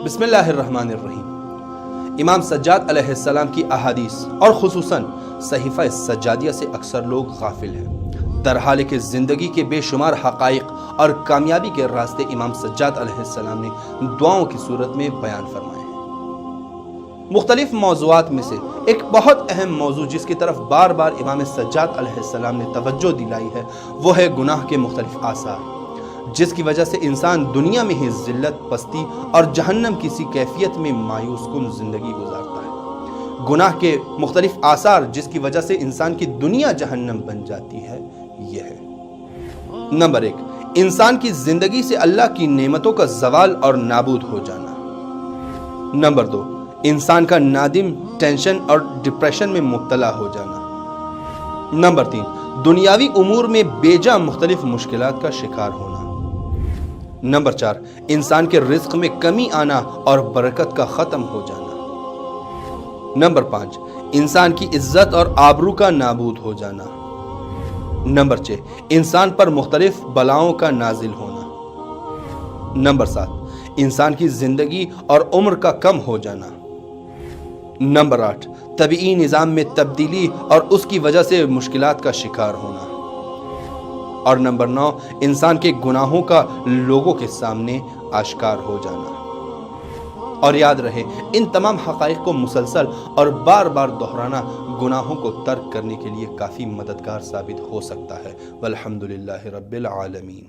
بسم اللہ الرحمن الرحیم۔ امام سجاد علیہ السلام کی احادیث اور خصوصاً صحیفہ سجادیہ سے اکثر لوگ غافل ہیں، در حال کہ زندگی کے بے شمار حقائق اور کامیابی کے راستے امام سجاد علیہ السلام نے دعاؤں کی صورت میں بیان فرمائے ہیں۔ مختلف موضوعات میں سے ایک بہت اہم موضوع جس کی طرف بار بار امام سجاد علیہ السلام نے توجہ دلائی ہے وہ ہے گناہ کے مختلف آثار، جس کی وجہ سے انسان دنیا میں ہی ذلت، پستی اور جہنم کسی کیفیت میں مایوس کن زندگی گزارتا ہے۔ گناہ کے مختلف آثار جس کی وجہ سے انسان کی دنیا جہنم بن جاتی ہے یہ ہے: نمبر 1، انسان کی زندگی سے اللہ کی نعمتوں کا زوال اور نابود ہو جانا۔ نمبر 2، انسان کا نادم، ٹینشن اور ڈپریشن میں مبتلا ہو جانا۔ نمبر 3، دنیاوی امور میں بے جا مختلف مشکلات کا شکار ہونا۔ نمبر 4، انسان کے رزق میں کمی آنا اور برکت کا ختم ہو جانا۔ نمبر 5، انسان کی عزت اور آبرو کا نابود ہو جانا۔ نمبر 6، انسان پر مختلف بلاؤں کا نازل ہونا۔ نمبر 7، انسان کی زندگی اور عمر کا کم ہو جانا۔ نمبر 8، طبعی نظام میں تبدیلی اور اس کی وجہ سے مشکلات کا شکار ہونا۔ اور نمبر 9، انسان کے گناہوں کا لوگوں کے سامنے آشکار ہو جانا۔ اور یاد رہے، ان تمام حقائق کو مسلسل اور بار بار دہرانا گناہوں کو ترک کرنے کے لیے کافی مددگار ثابت ہو سکتا ہے۔ والحمدللہ رب العالمین۔